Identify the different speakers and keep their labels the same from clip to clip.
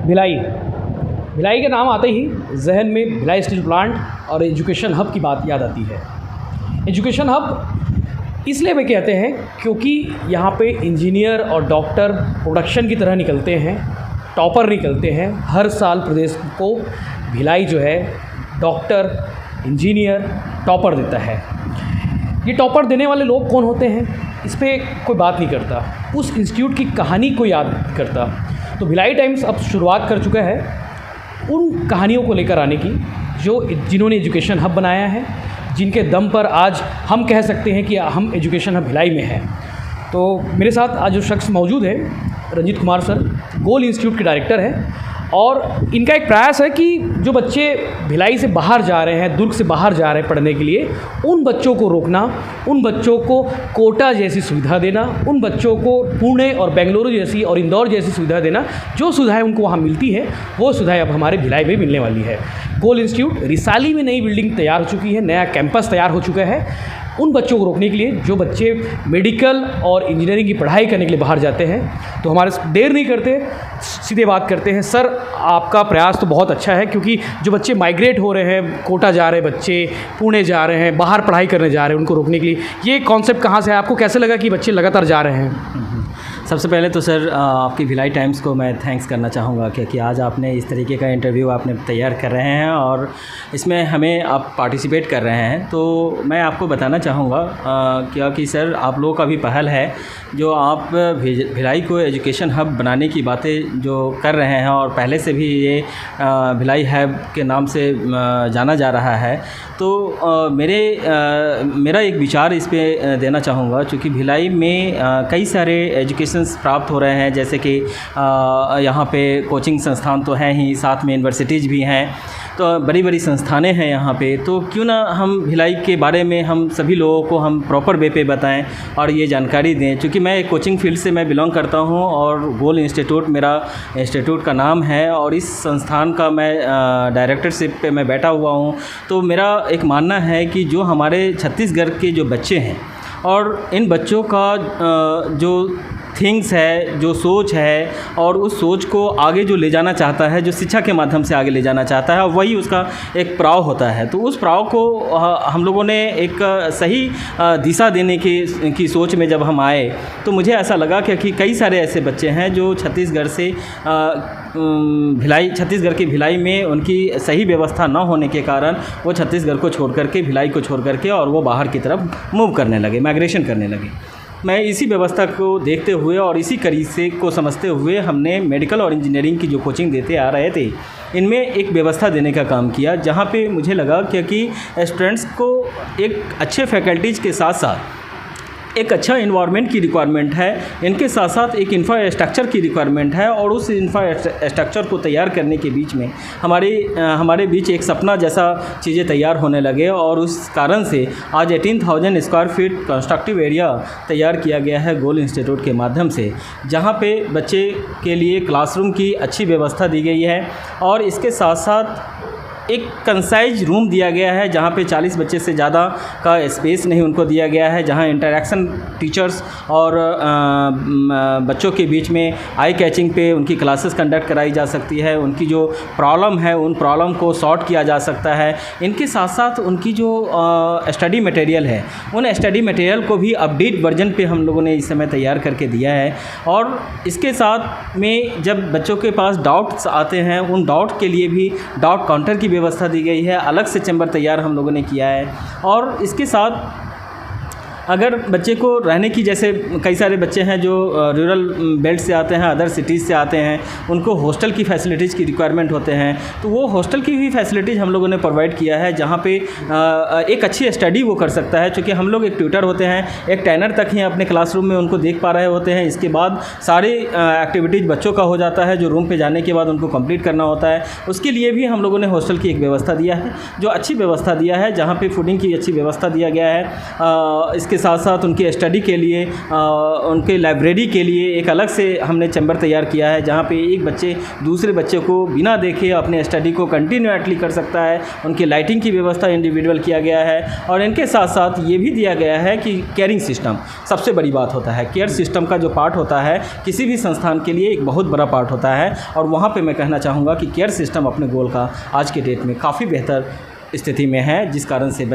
Speaker 1: भिलाई। भिलाई के नाम आते ही जहन में भिलाई स्टील प्लांट और एजुकेशन हब की बात याद आती है। एजुकेशन हब इसलिए भी कहते हैं क्योंकि यहाँ पे इंजीनियर और डॉक्टर प्रोडक्शन की तरह निकलते हैं, टॉपर निकलते हैं। हर साल प्रदेश को भिलाई जो है डॉक्टर, इंजीनियर, टॉपर देता है। ये टॉपर देने वाले लोग कौन होते हैं, इस पर कोई बात नहीं करता, उस इंस्टीट्यूट की कहानी को याद नहीं करता। तो भिलाई टाइम्स अब शुरुआत कर चुका है उन कहानियों को लेकर आने की जिन्होंने एजुकेशन हब बनाया है, जिनके दम पर आज हम कह सकते हैं कि हम एजुकेशन हब भिलाई में हैं। तो मेरे साथ आज जो शख्स मौजूद है, रंजीत कुमार सर, गोल इंस्टीट्यूट के डायरेक्टर हैं, और इनका एक प्रयास है कि जो बच्चे भिलाई से बाहर जा रहे हैं, दुर्ग से बाहर जा रहे हैं पढ़ने के लिए, उन बच्चों को रोकना, उन बच्चों को कोटा जैसी सुविधा देना, उन बच्चों को पुणे और बेंगलुरु जैसी और इंदौर जैसी सुविधा देना। जो सुविधाएं उनको वहाँ मिलती है वो सुविधाएं अब हमारे भिलाई में मिलने वाली है। गोल इंस्टीट्यूट रिसाली में नई बिल्डिंग तैयार हो चुकी है, नया कैंपस तैयार हो चुका है उन बच्चों को रोकने के लिए जो बच्चे मेडिकल और इंजीनियरिंग की पढ़ाई करने के लिए बाहर जाते हैं। तो हमारे देर नहीं करते, सीधे बात करते हैं। सर, आपका प्रयास तो बहुत अच्छा है, क्योंकि जो बच्चे माइग्रेट हो रहे हैं, कोटा जा रहे हैं बच्चे, पुणे जा रहे हैं, बाहर पढ़ाई करने जा रहे हैं, उनको रोकने के लिए ये कॉन्सेप्ट कहाँ से है? आपको कैसे लगा कि बच्चे लगातार जा रहे हैं?
Speaker 2: सबसे पहले तो सर आपकी भिलाई टाइम्स को मैं थैंक्स करना चाहूँगा क्योंकि आज आपने इस तरीके का इंटरव्यू आपने तैयार कर रहे हैं और इसमें हमें आप पार्टिसिपेट कर रहे हैं। तो मैं आपको बताना चाहूँगा क्योंकि सर आप लोगों का भी पहल है जो आप भिलाई को एजुकेशन हब बनाने की बातें जो कर रहे हैं, और पहले से भी ये भिलाई हब के नाम से जाना जा रहा है। तो मेरा एक विचार इस पे देना चाहूँगा, चूँकि भिलाई में कई सारे एजुकेशंस प्राप्त हो रहे हैं, जैसे कि यहाँ पे कोचिंग संस्थान तो हैं ही, साथ में यूनिवर्सिटीज़ भी हैं, तो बड़ी बड़ी संस्थानें हैं यहाँ पे। तो क्यों ना हम भिलाई के बारे में हम सभी लोगों को हम प्रॉपर वे पे बताएं और ये जानकारी दें। चूँकि मैं एक कोचिंग फील्ड से मैं बिलोंग करता हूँ और गोल इंस्टीट्यूट मेरा इंस्टीट्यूट का नाम है, और इस संस्थान का मैं डायरेक्टरशिप पे मैं बैठा हुआ हूँ। तो मेरा एक मानना है कि जो हमारे छत्तीसगढ़ के जो बच्चे हैं और इन बच्चों का जो थिंग्स है, जो सोच है, और उस सोच को आगे जो ले जाना चाहता है, जो शिक्षा के माध्यम से आगे ले जाना चाहता है, वही उसका एक प्राव होता है। तो उस प्राव को हम लोगों ने एक सही दिशा देने की सोच में जब हम आए, तो मुझे ऐसा लगा कि कई सारे ऐसे बच्चे हैं जो छत्तीसगढ़ से छत्तीसगढ़ की भिलाई में उनकी सही व्यवस्था न होने के कारण वो छत्तीसगढ़ को छोड़ करके, भिलाई को छोड़ करके और वो बाहर की तरफ मूव करने लगे, माइग्रेशन करने लगे। मैं इसी व्यवस्था को देखते हुए और इसी करीब को समझते हुए हमने मेडिकल और इंजीनियरिंग की जो कोचिंग देते आ रहे थे, इनमें एक व्यवस्था देने का काम किया, जहाँ पे मुझे लगा क्योंकि स्टूडेंट्स को एक अच्छे फैकल्टीज़ के साथ साथ एक अच्छा इन्वायरमेंट की रिक्वायरमेंट है, इनके साथ साथ एक इंफ्रास्ट्रक्चर की रिक्वायरमेंट है, और उस इंफ्रास्ट्रक्चर को तैयार करने के बीच में हमारे बीच एक सपना जैसा चीज़ें तैयार होने लगे, और उस कारण से आज 18,000 स्क्वायर फीट कंस्ट्रक्टिव एरिया तैयार किया गया है गोल इंस्टीट्यूट के माध्यम से, जहाँ पे बच्चे के लिए क्लासरूम की अच्छी व्यवस्था दी गई है, और इसके साथ साथ एक कंसाइज रूम दिया गया है जहाँ पे 40 बच्चे से ज़्यादा का स्पेस नहीं उनको दिया गया है, जहाँ इंटरेक्शन टीचर्स और बच्चों के बीच में आई कैचिंग पे उनकी क्लासेस कंडक्ट कराई जा सकती है, उनकी जो प्रॉब्लम है उन प्रॉब्लम को सॉर्ट किया जा सकता है। इनके साथ साथ उनकी जो स्टडी मटेरियल है, उन स्टडी मटेरियल को भी अपडेट वर्जन पे हम लोगों ने इस समय तैयार करके दिया है, और इसके साथ में जब बच्चों के पास डाउट्स आते हैं, उन डाउट के लिए भी डाउट काउंटर की व्यवस्था दी गई है, अलग से चैम्बर तैयार हम लोगों ने किया है। और इसके साथ अगर बच्चे को रहने की, जैसे कई सारे बच्चे हैं जो रूरल बेल्ट से आते हैं, अदर सिटीज़ से आते हैं, उनको हॉस्टल की फैसिलिटीज़ की रिक्वायरमेंट होते हैं, तो वो हॉस्टल की भी फैसिलिटीज़ हम लोगों ने प्रोवाइड किया है, जहाँ पे एक अच्छी स्टडी वो कर सकता है। चूँकि हम लोग एक ट्यूटर होते हैं, एक ट्रेनर तक ही अपने क्लासरूम में उनको देख पा रहे होते हैं, इसके बाद सारी एक्टिविटीज़ बच्चों का हो जाता है जो रूम पर जाने के बाद उनको कंप्लीट करना होता है। उसके लिए भी हम लोगों ने हॉस्टल की एक व्यवस्था दिया है, जो अच्छी व्यवस्था दिया है, जहाँ पर फूडिंग की अच्छी व्यवस्था दिया गया है। इसके के साथ साथ उनकी स्टडी के लिए, उनके लाइब्रेरी के लिए एक अलग से हमने चैम्बर तैयार किया है, जहाँ पे एक बच्चे दूसरे बच्चे को बिना देखे अपने स्टडी को कंटिन्यूअसली कर सकता है। उनकी लाइटिंग की व्यवस्था इंडिविजुअल किया गया है, और इनके साथ साथ ये भी दिया गया है कि केयरिंग सिस्टम सबसे बड़ी बात होता है। केयर सिस्टम का जो पार्ट होता है किसी भी संस्थान के लिए एक बहुत बड़ा पार्ट होता है, और वहाँ पे मैं कहना चाहूँगा कि केयर सिस्टम अपने गोल का आज के डेट में काफ़ी बेहतर स्थिति में है, जिस कारण से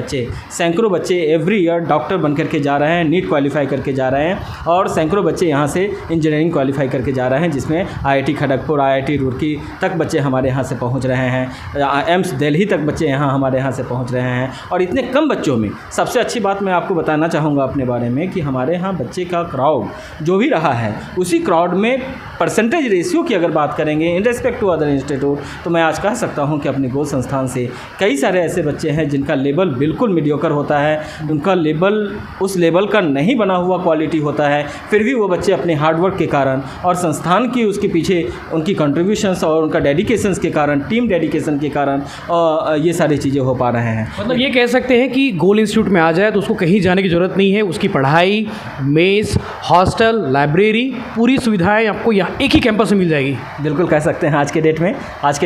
Speaker 2: सैकड़ों बच्चे एवरी ईयर डॉक्टर बन करके जा रहे हैं, नीट क्वालिफाई करके जा रहे हैं, और सैकड़ों बच्चे यहाँ से इंजीनियरिंग क्वालिफाई करके जा रहे हैं, जिसमें IIT खड़गपुर, IIT रुड़की तक बच्चे हमारे यहाँ से पहुँच रहे हैं, एम्स दिल्ली तक बच्चे यहाँ हमारे यहाँ से पहुँच रहे हैं। और इतने कम बच्चों में सबसे अच्छी बात मैं आपको बताना चाहूँगा अपने बारे में कि हमारे यहाँ बच्चे का क्राउड जो भी रहा है, उसी क्राउड में परसेंटेज रेशियो की अगर बात करेंगे in respect to other institute, तो मैं आज कह सकता हूँ कि अपने गोल संस्थान से कई सारे ऐसे बच्चे हैं जिनका लेवल बिल्कुल मीडियोकर होता है, उनका लेवल उस लेवल का नहीं बना हुआ क्वालिटी होता है, फिर भी वो बच्चे अपने हार्डवर्क के कारण और संस्थान की उसके पीछे उनकी कंट्रीब्यूशंस और उनका डेडिकेशंस के कारण, टीम डेडिकेशन के कारण ये सारी चीज़ें हो पा रहे हैं।
Speaker 1: मतलब ये कह सकते हैं कि गोल इंस्टीट्यूट में आ जाए तो उसको कहीं जाने की ज़रूरत नहीं है, उसकी पढ़ाई, मेस, हॉस्टल, लाइब्रेरी, पूरी सुविधाएँ आपको यहाँ एक ही कैंपस में मिल जाएगी।
Speaker 2: बिल्कुल कह सकते हैं आज के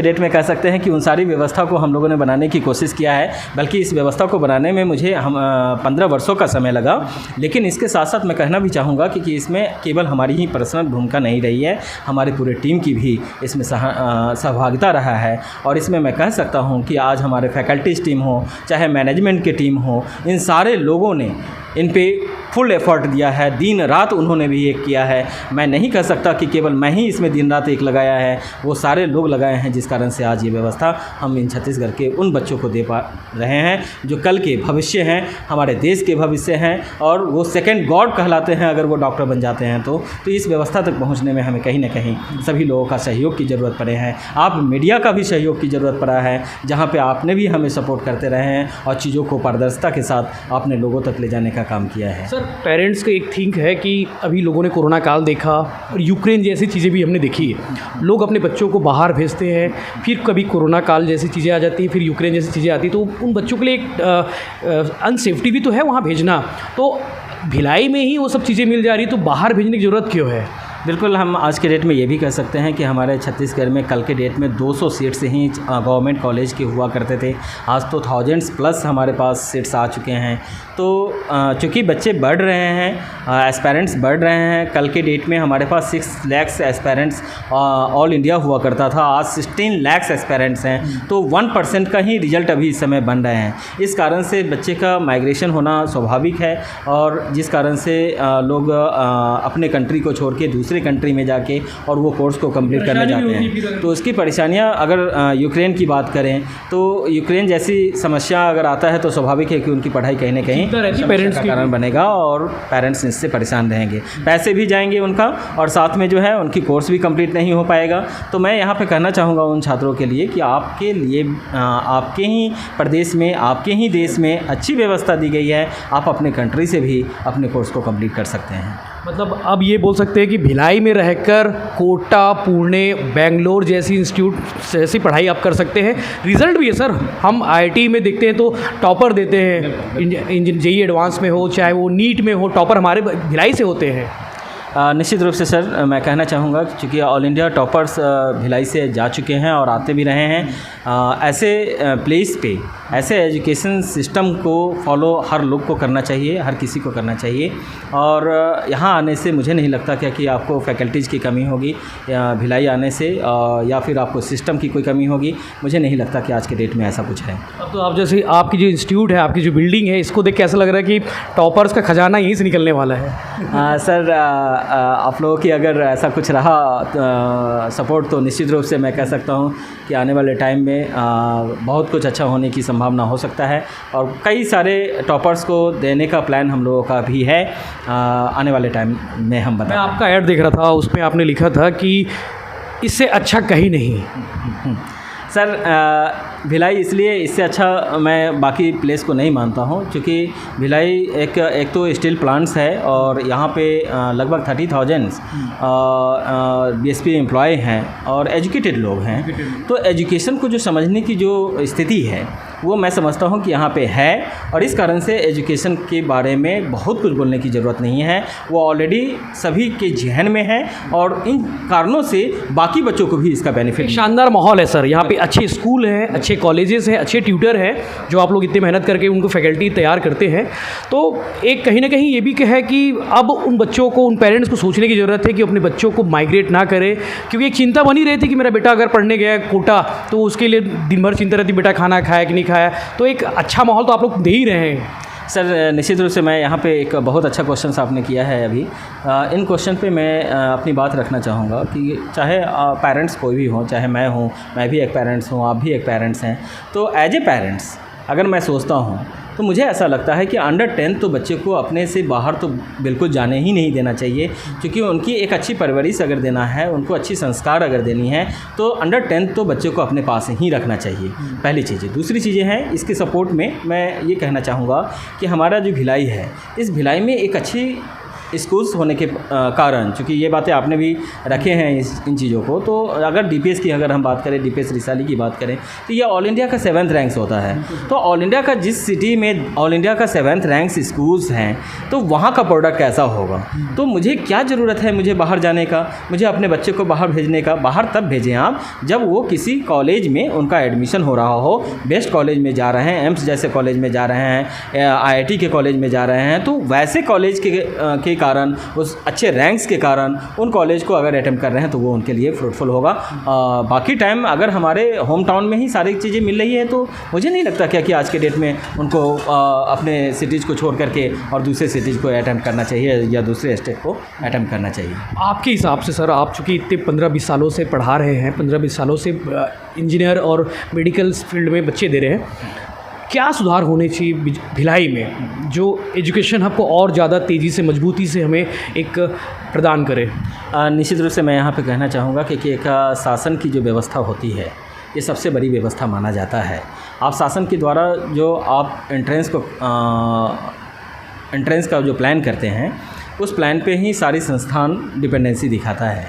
Speaker 2: डेट में कह सकते हैं कि उन सारी व्यवस्था को हम लोगों ने बनाने की कोशिश किया है, बल्कि इस व्यवस्था को बनाने में मुझे 15 वर्षों का समय लगा। लेकिन इसके साथ साथ मैं कहना भी चाहूँगा कि इसमें केवल हमारी ही पर्सनल भूमिका नहीं रही है, हमारे पूरे टीम की भी इसमें सहभागिता रहा है। और इसमें मैं कह सकता हूँ कि आज हमारे फैकल्टीज़ टीम हो, चाहे मैनेजमेंट की टीम हो, इन सारे लोगों ने इन पे फुल एफर्ट दिया है, दिन रात उन्होंने भी एक किया है। मैं नहीं कह सकता कि केवल मैं ही इसमें दिन रात एक लगाया है, वो सारे लोग लगाए हैं, जिस कारण से आज ये व्यवस्था हम इन छत्तीसगढ़ के उन बच्चों को दे पा रहे हैं जो कल के भविष्य हैं, हमारे देश के भविष्य हैं, और वो सेकंड गॉड कहलाते हैं अगर वो डॉक्टर बन जाते हैं तो इस व्यवस्था तक पहुँचने में हमें कहीं ना कहीं सभी लोगों का सहयोग की ज़रूरत पड़े हैं। आप मीडिया का भी सहयोग की ज़रूरत पड़ा है, जहाँ पर आपने भी हमें सपोर्ट करते रहे हैं और चीज़ों को पारदर्शिता के साथ आपने लोगों तक ले जाने का काम किया है।
Speaker 1: सर, पेरेंट्स का एक थिंक है कि अभी लोगों ने कोरोना काल देखा और यूक्रेन जैसी चीज़ें भी हमने देखी है, लोग अपने बच्चों को बाहर भेजते हैं, फिर कभी कोरोना काल जैसी चीज़ें आ जाती हैं, फिर यूक्रेन जैसी चीज़ें आती हैं, तो उन बच्चों के लिए एक अनसेफ्टी भी तो है वहाँ भेजना। तो भिलाई में ही वो सब चीज़ें मिल जा रही, तो बाहर भेजने की ज़रूरत क्यों है?
Speaker 2: बिल्कुल, हम आज के डेट में ये भी कह सकते हैं कि हमारे छत्तीसगढ़ में कल के डेट में 200 सीट्स ही गवर्नमेंट कॉलेज के हुआ करते थे, आज तो थाउजेंड्स प्लस हमारे पास सीट्स आ चुके हैं। तो चूँकि बच्चे बढ़ रहे हैं, एस्पायरेंट्स बढ़ रहे हैं, कल के डेट में हमारे पास 6 लाख एस्पायरेंट्स ऑल इंडिया हुआ करता था, आज 16 लाख एस्पायरेंट्स हैं, तो 1% का ही रिजल्ट अभी इस समय बन रहे हैं। इस कारण से बच्चे का माइग्रेशन होना स्वाभाविक है, और जिस कारण से लोग अपने कंट्री को छोड़ के दूसरे कंट्री में जाके और वो कोर्स को कंप्लीट करने जाते हैं। तो उसकी परेशानियां, अगर यूक्रेन की बात करें तो यूक्रेन जैसी समस्या अगर आता है तो स्वाभाविक है कि उनकी पढ़ाई कहीं ना कहीं पेरेंट्स का कारण बनेगा, और पेरेंट्स इससे परेशान रहेंगे, पैसे भी जाएंगे उनका, और साथ में जो है उनकी कोर्स भी कंप्लीट नहीं हो पाएगा। तो मैं यहाँ पे कहना चाहूँगा उन छात्रों के लिए कि आपके लिए आपके ही प्रदेश में, आपके ही देश में अच्छी व्यवस्था दी गई है, आप अपने कंट्री से भी अपने कोर्स को कंप्लीट कर सकते हैं।
Speaker 1: मतलब अब ये बोल सकते हैं कि भिलाई में रहकर कोटा, पुणे, बेंगलोर जैसी इंस्टीट्यूट जैसी पढ़ाई आप कर सकते हैं। रिज़ल्ट भी है सर, हम IIT में देखते हैं तो टॉपर देते हैं, JEE एडवांस में हो चाहे वो नीट में हो, टॉपर हमारे भिलाई से होते हैं।
Speaker 2: निश्चित रूप से सर, मैं कहना चाहूँगा कि चूँकि ऑल इंडिया टॉपर्स भिलाई से जा चुके हैं और आते भी रहे हैं, ऐसे प्लेस पे ऐसे एजुकेशन सिस्टम को फॉलो हर लोग को करना चाहिए, हर किसी को करना चाहिए। और यहाँ आने से मुझे नहीं लगता क्या कि आपको फैकल्टीज़ की कमी होगी या भिलाई आने से, या फिर आपको सिस्टम की कोई कमी होगी। मुझे नहीं लगता कि आज के डेट में ऐसा कुछ है।
Speaker 1: अब तो आप जैसे आपकी जो इंस्टीट्यूट है, आपकी जो बिल्डिंग है, इसको देख के ऐसा लग रहा है कि टॉपर्स का खजाना यहीं से निकलने वाला है।
Speaker 2: सर, आप लोगों की अगर ऐसा कुछ रहा सपोर्ट, तो निश्चित रूप से मैं कह सकता हूँ कि आने वाले टाइम में बहुत कुछ अच्छा होने की संभावना हो सकता है, और कई सारे टॉपर्स को देने का प्लान हम लोगों का भी है। आने वाले टाइम में हम बताएं।
Speaker 1: मैं आपका ऐड देख रहा था, उसमें आपने लिखा था कि इससे अच्छा कहीं नहीं।
Speaker 2: सर, भिलाई इसलिए इससे अच्छा मैं बाकी प्लेस को नहीं मानता हूँ, क्योंकि भिलाई एक तो स्टील प्लांट्स है, और यहाँ पे लगभग 30,000 BSP एम्प्लॉय हैं और एजुकेटेड लोग हैं। तो एजुकेशन को जो समझने की जो स्थिति है वो मैं समझता हूँ कि यहाँ पे है, और इस कारण से एजुकेशन के बारे में बहुत कुछ बोलने की ज़रूरत नहीं है। वो ऑलरेडी सभी के जहन में है और इन कारणों से बाकी बच्चों को भी इसका बेनिफिट।
Speaker 1: शानदार माहौल है सर, यहाँ पे अच्छे स्कूल हैं, अच्छे कॉलेजेस हैं, अच्छे ट्यूटर हैं जो आप लोग इतनी मेहनत करके उनको फैकल्टी तैयार करते हैं। तो एक कहीं ना कहीं ये भी है कि अब उन बच्चों को, उन पेरेंट्स को सोचने की ज़रूरत है कि अपने बच्चों को माइग्रेट ना करें, क्योंकि एक चिंता बनी रहती है कि मेरा बेटा अगर पढ़ने गया कोटा तो उसके लिए दिन भर चिंता रहती, बेटा खाना खाया कि नहीं खाया। तो एक अच्छा माहौल तो आप लोग दे ही रहे हैं।
Speaker 2: सर निश्चित रूप से मैं यहाँ पे एक बहुत अच्छा क्वेश्चन आपने किया है अभी। इन क्वेश्चन पे मैं अपनी बात रखना चाहूँगा कि चाहे पेरेंट्स कोई भी हो, चाहे मैं हूँ, मैं भी एक पेरेंट्स हूँ, आप भी एक पेरेंट्स हैं, तो एज ए पेरेंट्स अगर मैं सोचता हूँ तो मुझे ऐसा लगता है कि अंडर 10 तो बच्चे को अपने से बाहर तो बिल्कुल जाने ही नहीं देना चाहिए, क्योंकि उनकी एक अच्छी परवरिश अगर देना है, उनको अच्छी संस्कार अगर देनी है, तो अंडर 10 तो बच्चे को अपने पास ही रखना चाहिए। पहली चीज़ें। दूसरी चीज़ें हैं इसके सपोर्ट में मैं ये कहना चाहूँगा कि हमारा जो भिलाई है, इस भिलाई में एक अच्छी स्कूल्स होने के कारण, चूँकि ये बातें आपने भी रखे हैं इन चीज़ों को, तो अगर डीपीएस की अगर हम बात करें, डीपीएस रिसाली की बात करें, तो ये ऑल इंडिया का 7th रैंक्स होता है। तो ऑल इंडिया का जिस सिटी में ऑल इंडिया का 7th रैंक्स स्कूल्स हैं, तो वहाँ का प्रोडक्ट कैसा होगा। तो मुझे क्या ज़रूरत है मुझे बाहर जाने का, मुझे अपने बच्चे को बाहर भेजने का। बाहर तब भेजें आप जब वो किसी कॉलेज में उनका एडमिशन हो रहा हो, बेस्ट कॉलेज में जा रहे हैं, एम्स जैसे कॉलेज में जा रहे हैं, IIT के कॉलेज में जा रहे हैं, तो वैसे कॉलेज के कारण, उस अच्छे रैंक्स के कारण उन कॉलेज को अगर अटेम्प्ट कर रहे हैं तो वो उनके लिए फ्रूटफुल होगा। बाकी टाइम अगर हमारे होम टाउन में ही सारी चीज़ें मिल रही है तो मुझे नहीं लगता क्या कि आज के डेट में उनको अपने सिटीज़ को छोड़ करके और दूसरे सिटीज़ को अटेम्प्ट करना चाहिए या दूसरे स्टेट को अटेम्प्ट करना चाहिए।
Speaker 1: आपके हिसाब से सर, आप चूँकि इतने 15-20 सालों से पढ़ा रहे हैं, 15-20 सालों से इंजीनियर और मेडिकल फील्ड में बच्चे दे रहे हैं, क्या सुधार होने चाहिए भिलाई में जो एजुकेशन हब को और ज़्यादा तेज़ी से, मजबूती से हमें एक प्रदान करे?
Speaker 2: निश्चित रूप से मैं यहाँ पे कहना चाहूँगा कि एक शासन की जो व्यवस्था होती है, ये सबसे बड़ी व्यवस्था माना जाता है। आप शासन के द्वारा जो आप एंट्रेंस का जो प्लान करते हैं, उस प्लान पे ही सारी संस्थान डिपेंडेंसी दिखाता है।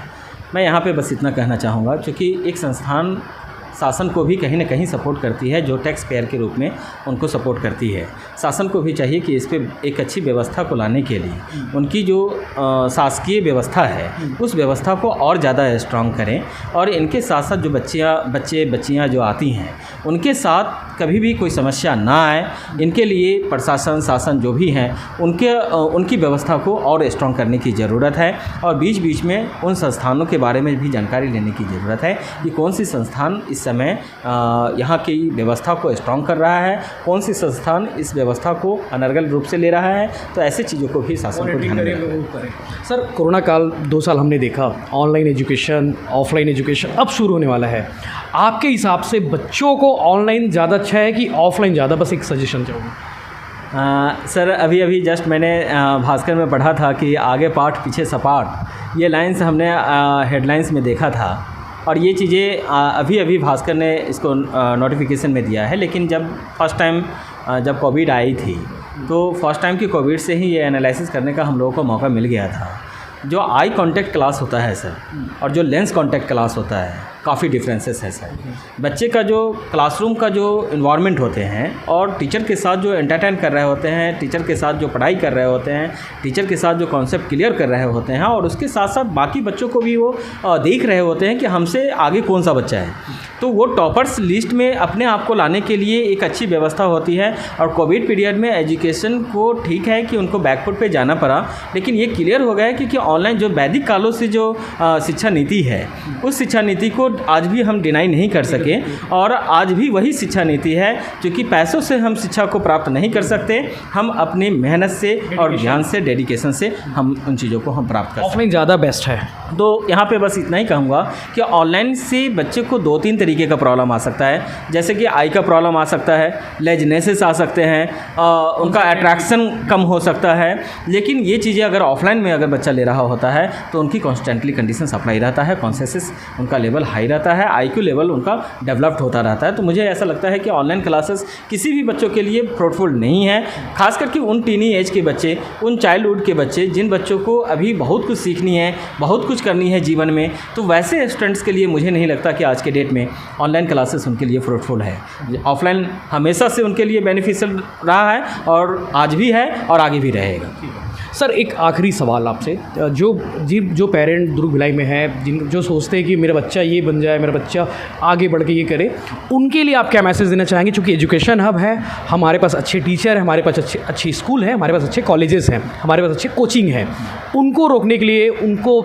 Speaker 2: मैं यहाँ पे बस इतना कहना चाहूँगा, क्योंकि एक संस्थान शासन को भी कहीं ना कहीं सपोर्ट करती है, जो टैक्स पेयर के रूप में उनको सपोर्ट करती है। शासन को भी चाहिए कि इस पे एक अच्छी व्यवस्था को लाने के लिए उनकी जो शासकीय व्यवस्था है, उस व्यवस्था को और ज़्यादा स्ट्रॉन्ग करें, और इनके साथ साथ जो बच्चियाँ जो आती हैं, उनके साथ कभी भी कोई समस्या ना आए, इनके लिए प्रशासन, शासन जो भी हैं, उनकी व्यवस्था को और स्ट्रॉन्ग करने की ज़रूरत है। और बीच बीच में उन संस्थानों के बारे में भी जानकारी लेने की ज़रूरत है कि कौन सी संस्थान इस समय यहाँ की व्यवस्था को स्ट्रॉन्ग कर रहा है, कौन सी संस्थान इस व्यवस्था को अनर्गल रूप से ले रहा है। तो ऐसे चीज़ों को भी शासन को ध्यान में रखना है।
Speaker 1: सर, कोरोना काल 2 साल हमने देखा, ऑनलाइन एजुकेशन, ऑफलाइन एजुकेशन अब शुरू होने वाला है। आपके हिसाब से बच्चों को ऑनलाइन ज़्यादा अच्छा है कि ऑफलाइन ज़्यादा? बस एक सजेशन चाहूँगा।
Speaker 2: सर, अभी जस्ट मैंने भास्कर में पढ़ा था कि आगे पाठ पीछे सपाट, ये लाइन्स हमने हेडलाइंस में देखा था, और ये चीज़ें अभी भास्कर ने इसको नोटिफिकेशन में दिया है। लेकिन जब फर्स्ट टाइम जब कोविड आई थी, तो फर्स्ट टाइम की कोविड से ही ये एनालिसिस करने का हम लोगों को मौका मिल गया था। जो आई कांटेक्ट क्लास होता है सर, और जो लेंस कांटेक्ट क्लास होता है, काफ़ी डिफरेंसेस है सर। बच्चे का जो क्लासरूम का जो इन्वायरमेंट होते हैं और टीचर के साथ जो एंटरटेन कर रहे होते हैं, टीचर के साथ जो पढ़ाई कर रहे होते हैं, टीचर के साथ जो कॉन्सेप्ट क्लियर कर रहे होते हैं, और उसके साथ साथ बाकी बच्चों को भी वो देख रहे होते हैं कि हमसे आगे कौन सा बच्चा है। तो वो टॉपर्स लिस्ट में अपने आप को लाने के लिए एक अच्छी व्यवस्था होती है। और कोविड पीरियड में एजुकेशन को ठीक है कि उनको बैकफुट पे जाना पड़ा, लेकिन ये क्लियर हो गया है कि ऑनलाइन जो वैदिक कालों से जो शिक्षा नीति है, उस शिक्षा नीति को आज भी हम डिनाई नहीं कर सके, और आज भी वही शिक्षा नीति है, क्योंकि पैसों से हम शिक्षा को प्राप्त नहीं कर सकते, हम अपनी मेहनत से और ज्ञान से, डेडिकेशन से हम उन चीज़ों को हम प्राप्त कर सकते हैं।
Speaker 1: ऑफलाइन ज़्यादा बेस्ट है।
Speaker 2: तो यहाँ पे बस इतना ही कहूँगा कि ऑनलाइन से बच्चे को 2-3 तरीके का प्रॉब्लम आ सकता है, जैसे कि आई का प्रॉब्लम आ सकता है, लेजनेसेस आ सकते हैं, उनका अट्रैक्शन कम हो सकता है। लेकिन ये चीज़ें अगर ऑफलाइन में अगर बच्चा ले रहा होता है तो उनकी कॉन्स्टेंटली कंडीशंस अप्लाई रहता है, कॉन्सेंसस उनका लेवल हाई हाई रहता है, IQ लेवल उनका डेवलप्ड होता रहता है। तो मुझे ऐसा लगता है कि ऑनलाइन क्लासेस किसी भी बच्चों के लिए फ्रूटफुल नहीं है, खास करके उन टीनी एज के बच्चे, उन चाइल्डहुड के बच्चे जिन बच्चों को अभी बहुत कुछ सीखनी है, बहुत कुछ करनी है जीवन में। तो वैसे स्टूडेंट्स के लिए मुझे नहीं लगता कि आज के डेट में ऑनलाइन क्लासेस उनके लिए फ्रूटफुल है। ऑफलाइन हमेशा से उनके लिए बेनिफिशियल रहा है और आज भी है और आगे भी रहेगा।
Speaker 1: सर एक आखिरी सवाल आपसे, जो पेरेंट दुर्ग भिलाई में है, जो सोचते हैं कि मेरा बच्चा ये बन जाए, मेरा बच्चा आगे बढ़ के ये करे, उनके लिए आप क्या मैसेज देना चाहेंगे? क्योंकि एजुकेशन हब है, हमारे पास अच्छे टीचर हैं, हमारे पास अच्छी स्कूल है, हमारे पास अच्छे कॉलेजेस हैं, हमारे पास अच्छे कोचिंग हैं, उनको रोकने के लिए, उनको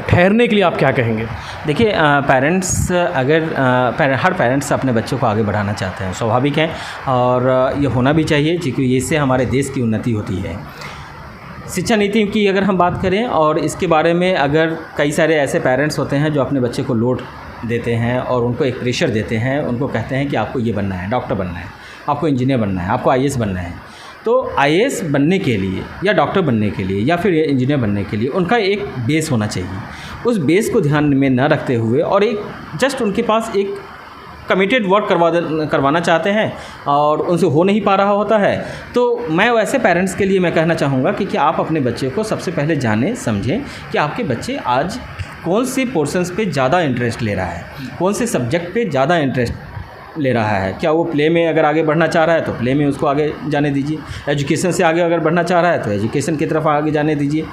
Speaker 1: ठहरने के लिए आप क्या कहेंगे?
Speaker 2: देखिए, पेरेंट्स अगर हर पेरेंट्स अपने बच्चों को आगे बढ़ाना चाहते हैं, स्वाभाविक है, और ये होना भी चाहिए क्योंकि इससे हमारे देश की उन्नति होती है। शिक्षा नीति की अगर हम बात करें और इसके बारे में, अगर कई सारे ऐसे पेरेंट्स होते हैं जो अपने बच्चे को लोड देते हैं और उनको एक प्रेशर देते हैं, उनको कहते हैं कि आपको ये बनना है, डॉक्टर बनना है, आपको इंजीनियर बनना है, आपको IAS बनना है। तो IAS बनने के लिए या डॉक्टर बनने के लिए या फिर इंजीनियर बनने के लिए उनका एक बेस होना चाहिए। उस बेस को ध्यान में न रखते हुए और एक जस्ट उनके पास एक कमिटेड वर्क करवाना चाहते हैं और उनसे हो नहीं पा रहा होता है, तो मैं वैसे पेरेंट्स के लिए मैं कहना चाहूँगा कि आप अपने बच्चे को सबसे पहले जानें, समझें कि आपके बच्चे आज कौन से पोर्शंस पे ज़्यादा इंटरेस्ट ले रहा है, कौन से सब्जेक्ट पे ज़्यादा इंटरेस्ट ले रहा है। क्या वो प्ले में अगर आगे बढ़ना चाह रहा है तो प्ले में उसको आगे जाने दीजिए, एजुकेशन से आगे अगर बढ़ना चाह रहा है तो एजुकेशन की तरफ आगे जाने दीजिए,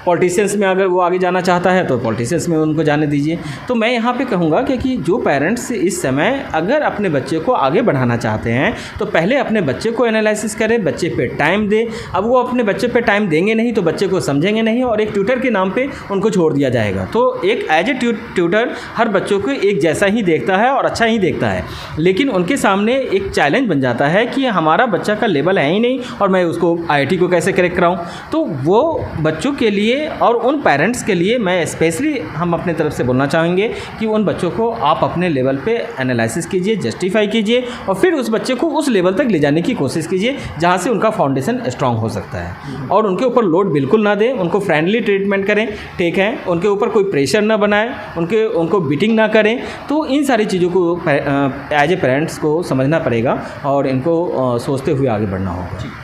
Speaker 2: पॉलिटिशियंस में अगर वो आगे जाना चाहता है तो पॉलिटिशियंस में उनको जाने दीजिए। तो मैं यहाँ पे कहूँगा कि जो पेरेंट्स इस समय अगर अपने बच्चे को आगे बढ़ाना चाहते हैं तो पहले अपने बच्चे को एनालिसिस करें, बच्चे पे टाइम दें। अब वो अपने बच्चे पे टाइम देंगे नहीं तो बच्चे को समझेंगे नहीं और एक ट्यूटर के नाम पे उनको छोड़ दिया जाएगा। तो एक एज ए ट्यूटर हर बच्चों को एक जैसा ही देखता है और अच्छा ही देखता है, लेकिन उनके सामने एक चैलेंज बन जाता है कि हमारा बच्चा का लेवल है ही नहीं और मैं उसको IIT को कैसे करेक्ट कराऊँ। तो वो बच्चों के लिए और उन पेरेंट्स के लिए मैं स्पेशली हम अपने तरफ से बोलना चाहेंगे कि उन बच्चों को आप अपने लेवल पे एनालिसिस कीजिए, जस्टिफाई कीजिए और फिर उस बच्चे को उस लेवल तक ले जाने की कोशिश कीजिए जहाँ से उनका फाउंडेशन स्ट्रांग हो सकता है। और उनके ऊपर लोड बिल्कुल ना दें, उनको फ्रेंडली ट्रीटमेंट करें, ठीक है, उनके ऊपर कोई प्रेशर ना बनाएं, उनको बीटिंग ना करें। तो इन सारी चीज़ों को एज ए पेरेंट्स को समझना पड़ेगा और इनको सोचते हुए आगे बढ़ना होगा।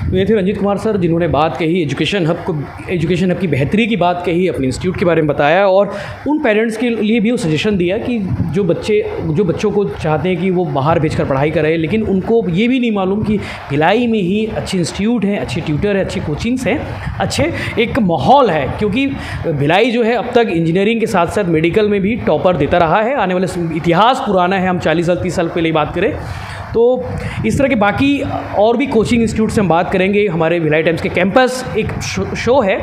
Speaker 1: तो ये थे रंजीत कुमार सर, जिन्होंने बात कही एजुकेशन हब की बेहतरी की बात कही, अपने इंस्टीट्यूट के बारे में बताया और उन पेरेंट्स के लिए भी वो सजेशन दिया कि जो बच्चों को चाहते हैं कि वो बाहर भेजकर पढ़ाई करें, लेकिन उनको ये भी नहीं मालूम कि भिलाई में ही अच्छे इंस्टीट्यूट हैं, अच्छे ट्यूटर हैं, अच्छे कोचिंग्स हैं, अच्छे एक माहौल है। क्योंकि भिलाई जो है अब तक इंजीनियरिंग के साथ साथ मेडिकल में भी टॉपर देता रहा है। आने वाले इतिहास पुराना है, हम 40 साल 30 साल पहले बात करें तो इस तरह के बाकी और भी कोचिंग इंस्टीट्यूट से हम बात करेंगे। हमारे भिलाई टाइम्स के कैंपस एक शो है,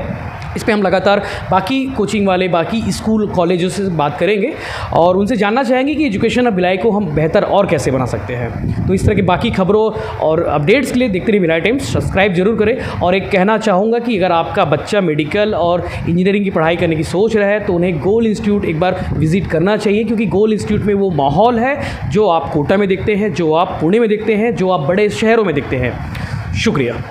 Speaker 1: इस पे हम लगातार बाकी कोचिंग वाले, बाकी स्कूल कॉलेजों से बात करेंगे और उनसे जानना चाहेंगे कि एजुकेशन हब भिलाई को हम बेहतर और कैसे बना सकते हैं। तो इस तरह की बाकी खबरों और अपडेट्स के लिए देखते रहिए भिलाई टाइम्स, सब्सक्राइब जरूर करें। और एक कहना चाहूँगा कि अगर आपका बच्चा मेडिकल और इंजीनियरिंग की पढ़ाई करने की सोच रहा है तो उन्हें गोल इंस्टीट्यूट एक बार विजिट करना चाहिए, क्योंकि गोल इंस्टीट्यूट में वो माहौल है जो आप कोटा में देखते हैं, जो आप पुणे में देखते हैं, जो आप बड़े शहरों में देखते हैं। शुक्रिया।